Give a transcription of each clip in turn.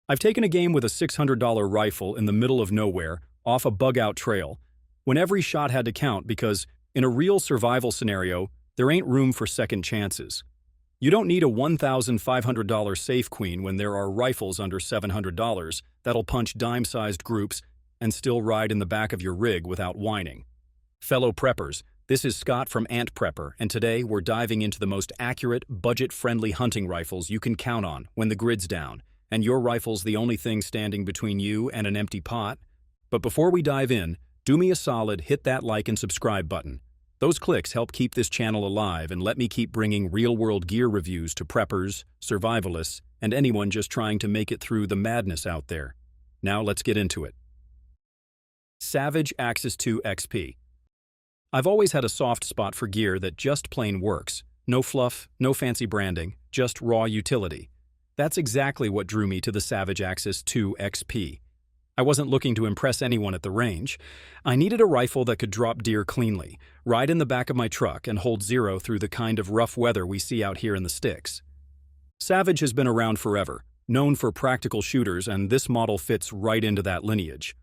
I've taken a game with a $600 rifle in the middle of nowhere, off a bug-out trail, when every shot had to count because, in a real survival scenario, there ain't room for second chances. You don't need a $1,500 safe queen when there are rifles under $700 that'll punch dime-sized groups and still ride in the back of your rig without whining. Fellow preppers, this is Scott from Ant Prepper, and today we're diving into the most accurate, budget-friendly hunting rifles you can count on when the grid's down, and your rifle's the only thing standing between you and an empty pot. But before we dive in, do me a solid, hit that like and subscribe button. Those clicks help keep this channel alive and let me keep bringing real-world gear reviews to preppers, survivalists, and anyone just trying to make it through the madness out there. Now let's get into it. Savage Axis 2 XP. I've always had a soft spot for gear that just plain works. No fluff, no fancy branding, just raw utility. That's exactly what drew me to the Savage Axis 2 XP. I wasn't looking to impress anyone at the range. I needed a rifle that could drop deer cleanly, ride in the back of my truck, and hold zero through the kind of rough weather we see out here in the sticks. Savage has been around forever, known for practical shooters, and this model fits right into that lineage.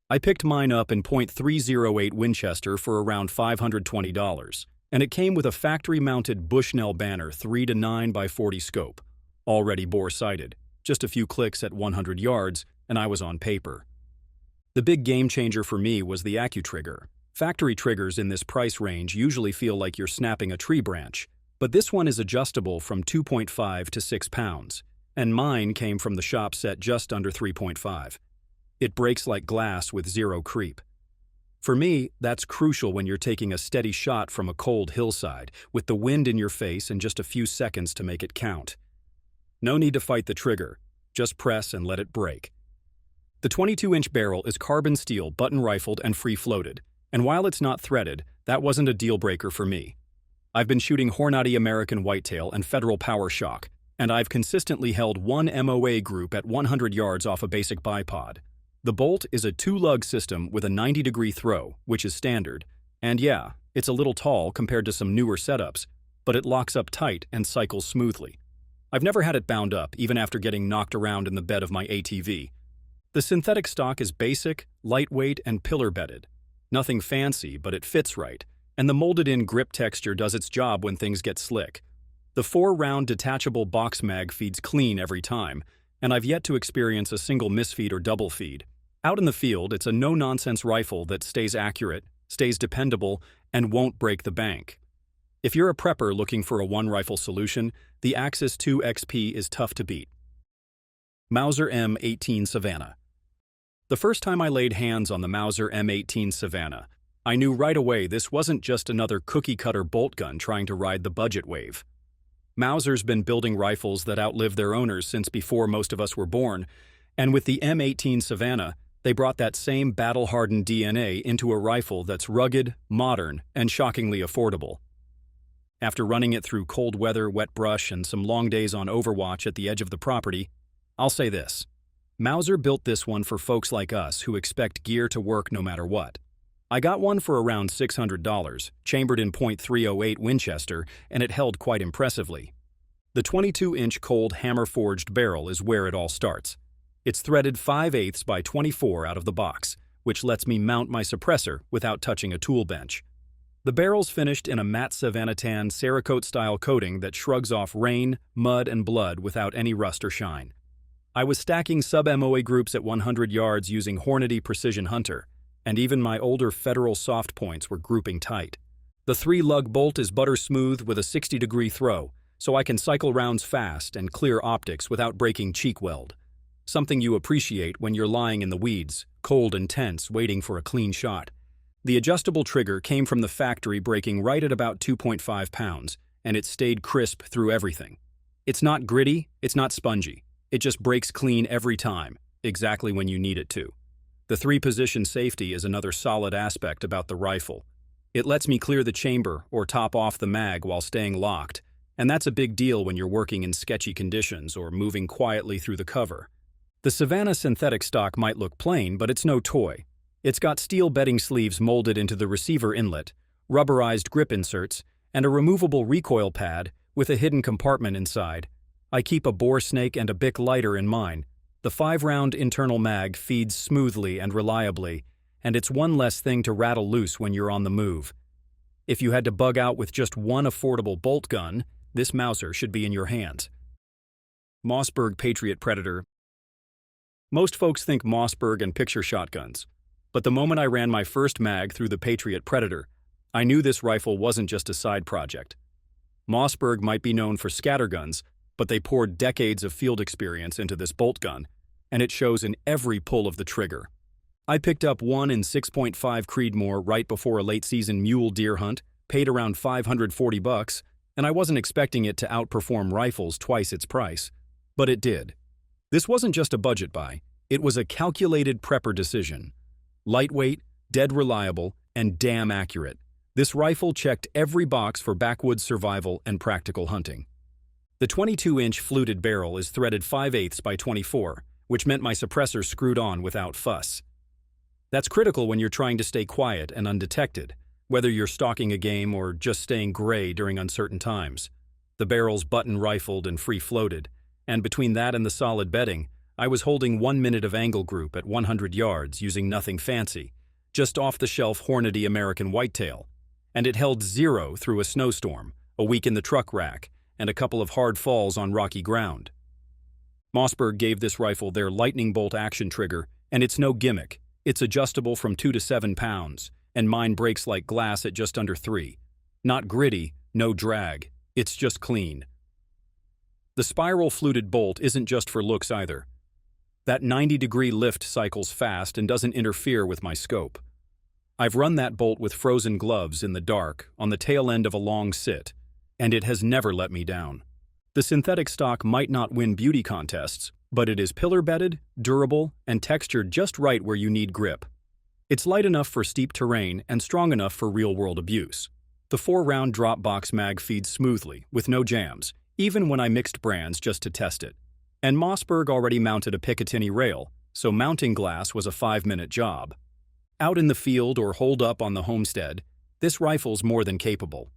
I picked mine up in .308 Winchester for around $520, and it came with a factory-mounted Bushnell Banner 3-9x40 scope, already bore-sighted, just a few clicks at 100 yards, and I was on paper. The big game changer for me was the AccuTrigger. Factory triggers in this price range usually feel like you're snapping a tree branch, but this one is adjustable from 2.5 to 6 pounds, and mine came from the shop set just under 3.5. It breaks like glass with zero creep. For me, that's crucial when you're taking a steady shot from a cold hillside, with the wind in your face and just a few seconds to make it count. No need to fight the trigger, just press and let it break. The 22-inch barrel is carbon steel, button-rifled, and free-floated, and while it's not threaded, that wasn't a deal-breaker for me. I've been shooting Hornady American Whitetail and Federal Power Shock, and I've consistently held one MOA group at 100 yards off a basic bipod. The bolt is a two-lug system with a 90-degree throw, which is standard, and yeah, it's a little tall compared to some newer setups, but it locks up tight and cycles smoothly. I've never had it bound up, even after getting knocked around in the bed of my ATV. The synthetic stock is basic, lightweight, and pillar-bedded. Nothing fancy, but it fits right, and the molded-in grip texture does its job when things get slick. The 4-round detachable box mag feeds clean every time, and I've yet to experience a single misfeed or double feed. Out in the field, it's a no-nonsense rifle that stays accurate, stays dependable, and won't break the bank. If you're a prepper looking for a one-rifle solution, the Axis 2 XP is tough to beat. Mauser M18 Savannah. The first time I laid hands on the Mauser M18 Savannah, I knew right away this wasn't just another cookie-cutter bolt gun trying to ride the budget wave. Mauser's been building rifles that outlive their owners since before most of us were born, and with the M18 Savannah, they brought that same battle-hardened DNA into a rifle that's rugged, modern, and shockingly affordable. After running it through cold weather, wet brush, and some long days on Overwatch at the edge of the property, I'll say this. Mauser built this one for folks like us who expect gear to work no matter what. I got one for around $600, chambered in .308 Winchester, and it held quite impressively. The 22-inch cold hammer-forged barrel is where it all starts. It's threaded 5/8 by 24 out of the box, which lets me mount my suppressor without touching a tool bench. The barrel's finished in a matte Savannah tan Cerakote-style coating that shrugs off rain, mud, and blood without any rust or shine. I was stacking sub-MOA groups at 100 yards using Hornady Precision Hunter, and even my older Federal soft points were grouping tight. The 3-lug bolt is butter smooth with a 60-degree throw, so I can cycle rounds fast and clear optics without breaking cheek weld. Something you appreciate when you're lying in the weeds, cold and tense, waiting for a clean shot. The adjustable trigger came from the factory breaking right at about 2.5 pounds, and it stayed crisp through everything. It's not gritty, it's not spongy. It just breaks clean every time, exactly when you need it to. The 3-position safety is another solid aspect about the rifle. It lets me clear the chamber or top off the mag while staying locked, and that's a big deal when you're working in sketchy conditions or moving quietly through the cover. The Savannah synthetic stock might look plain, but it's no toy. It's got steel bedding sleeves molded into the receiver inlet, rubberized grip inserts, and a removable recoil pad with a hidden compartment inside. I keep a bore snake and a Bic lighter in mine, The 5-round internal mag feeds smoothly and reliably, and it's one less thing to rattle loose when you're on the move. If you had to bug out with just one affordable bolt gun, this Mauser should be in your hands. Mossberg Patriot Predator. Most folks think Mossberg and picture shotguns, but the moment I ran my first mag through the Patriot Predator, I knew this rifle wasn't just a side project. Mossberg might be known for scatterguns, but they poured decades of field experience into this bolt gun, and it shows in every pull of the trigger. I picked up one in 6.5 Creedmoor right before a late-season mule deer hunt, paid around $540, and I wasn't expecting it to outperform rifles twice its price. But it did. This wasn't just a budget buy, it was a calculated prepper decision. Lightweight, dead reliable, and damn accurate. This rifle checked every box for backwoods survival and practical hunting. The 22-inch fluted barrel is threaded 5/8 by 24, which meant my suppressor screwed on without fuss. That's critical when you're trying to stay quiet and undetected, whether you're stalking a game or just staying gray during uncertain times. The barrel's button-rifled and free-floated, and between that and the solid bedding, I was holding 1 minute of angle group at 100 yards using nothing fancy, just off-the-shelf Hornady American whitetail, and it held 0 through a snowstorm, a week in the truck rack, and a couple of hard falls on rocky ground. Mossberg gave this rifle their lightning bolt action trigger, and it's no gimmick. It's adjustable from 2 to 7 pounds, and mine breaks like glass at just under 3. Not gritty, no drag, it's just clean. The spiral fluted bolt isn't just for looks either. That 90-degree lift cycles fast and doesn't interfere with my scope. I've run that bolt with frozen gloves in the dark on the tail end of a long sit, and it has never let me down. The synthetic stock might not win beauty contests, but it is pillar-bedded, durable, and textured just right where you need grip. It's light enough for steep terrain and strong enough for real-world abuse. The 4-round drop box mag feeds smoothly, with no jams, even when I mixed brands just to test it. And Mossberg already mounted a Picatinny rail, so mounting glass was a 5-minute job. Out in the field or holed up on the homestead, this rifle's more than capable.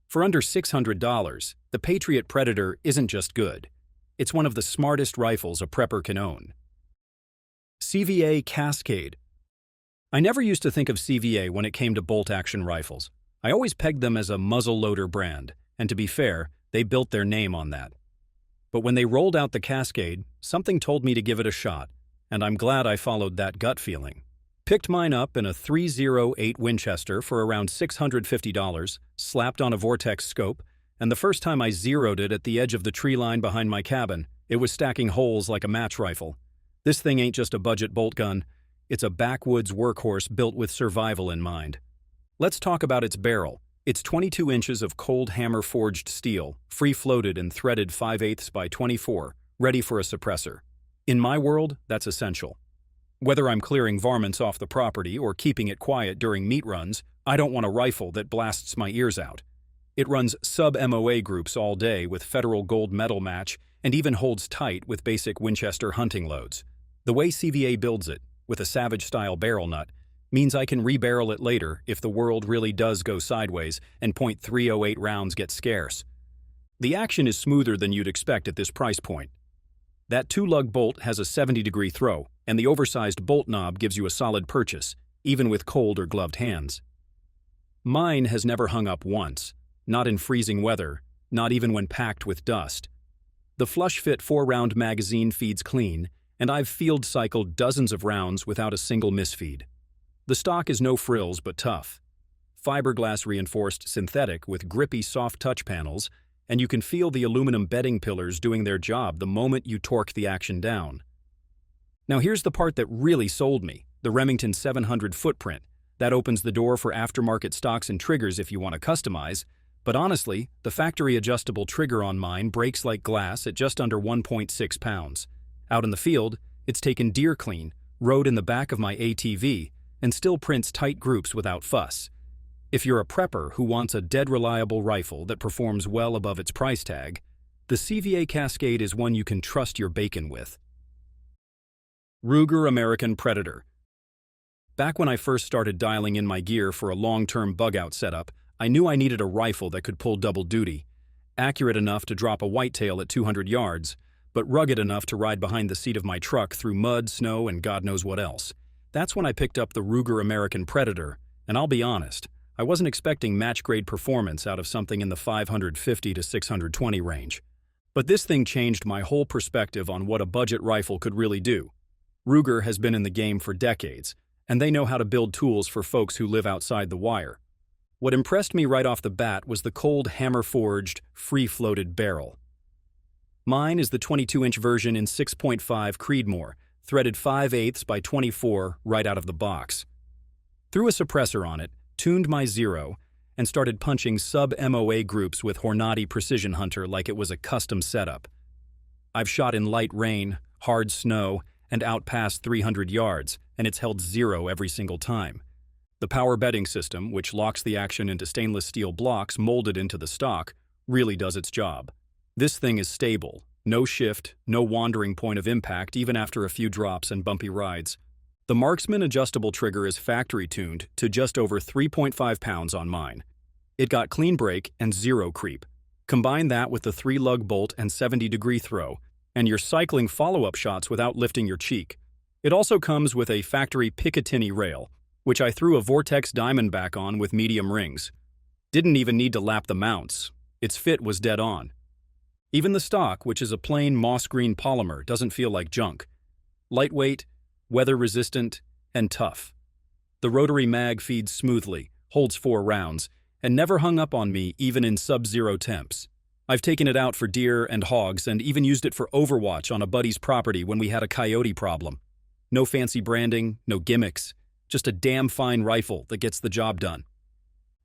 For under $600, the Patriot Predator isn't just good. It's one of the smartest rifles a prepper can own. CVA Cascade. I never used to think of CVA when it came to bolt-action rifles. I always pegged them as a muzzle-loader brand, and to be fair, they built their name on that. But when they rolled out the Cascade, something told me to give it a shot, and I'm glad I followed that gut feeling. Picked mine up in a .308 Winchester for around $650, slapped on a Vortex scope, and the first time I zeroed it at the edge of the tree line behind my cabin, it was stacking holes like a match rifle. This thing ain't just a budget bolt gun, it's a backwoods workhorse built with survival in mind. Let's talk about its barrel. It's 22 inches of cold hammer-forged steel, free-floated and threaded 5/8 by 24, ready for a suppressor. In my world, that's essential. Whether I'm clearing varmints off the property or keeping it quiet during meat runs, I don't want a rifle that blasts my ears out. It runs sub-MOA groups all day with federal gold medal match and even holds tight with basic Winchester hunting loads. The way CVA builds it, with a Savage-style barrel nut, means I can rebarrel it later if the world really does go sideways and .308 rounds get scarce. The action is smoother than you'd expect at this price point. That 2-lug bolt has a 70-degree throw, and the oversized bolt knob gives you a solid purchase, even with cold or gloved hands. Mine has never hung up once, not in freezing weather, not even when packed with dust. The flush-fit 4-round magazine feeds clean, and I've field-cycled dozens of rounds without a single misfeed. The stock is no frills but tough. Fiberglass-reinforced synthetic with grippy soft touch panels, and you can feel the aluminum bedding pillars doing their job the moment you torque the action down. Now here's the part that really sold me, the Remington 700 footprint. That opens the door for aftermarket stocks and triggers if you want to customize, but honestly, the factory adjustable trigger on mine breaks like glass at just under 1.6 pounds. Out in the field, it's taken deer clean, rode in the back of my ATV, and still prints tight groups without fuss. If you're a prepper who wants a dead reliable rifle that performs well above its price tag, the CVA Cascade is one you can trust your bacon with. Ruger American Predator. Back when I first started dialing in my gear for a long-term bug-out setup, I knew I needed a rifle that could pull double duty, accurate enough to drop a whitetail at 200 yards, but rugged enough to ride behind the seat of my truck through mud, snow, and God knows what else. That's when I picked up the Ruger American Predator, and I'll be honest, I wasn't expecting match-grade performance out of something in the 550 to 620 range. But this thing changed my whole perspective on what a budget rifle could really do. Ruger has been in the game for decades, and they know how to build tools for folks who live outside the wire. What impressed me right off the bat was the cold, hammer-forged, free-floated barrel. Mine is the 22-inch version in 6.5 Creedmoor, threaded 5/8 by 24 right out of the box. Threw a suppressor on it, tuned my zero, and started punching sub-MOA groups with Hornady Precision Hunter like it was a custom setup. I've shot in light rain, hard snow, and out past 300 yards, and it's held zero every single time. The power bedding system, which locks the action into stainless steel blocks molded into the stock, really does its job. This thing is stable, no shift, no wandering point of impact even after a few drops and bumpy rides. The Marksman adjustable trigger is factory-tuned to just over 3.5 pounds on mine. It got clean break and zero creep. Combine that with the 3-lug bolt and 70-degree throw, and you're cycling follow-up shots without lifting your cheek. It also comes with a factory Picatinny rail, which I threw a Vortex Diamondback on with medium rings. Didn't even need to lap the mounts. Its fit was dead on. Even the stock, which is a plain moss-green polymer, doesn't feel like junk. Lightweight, weather-resistant, and tough. The rotary mag feeds smoothly, holds 4 rounds, and never hung up on me even in sub-zero temps. I've taken it out for deer and hogs and even used it for overwatch on a buddy's property when we had a coyote problem. No fancy branding, no gimmicks, just a damn fine rifle that gets the job done.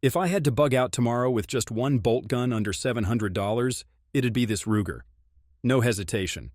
If I had to bug out tomorrow with just one bolt gun under $700, it'd be this Ruger. No hesitation.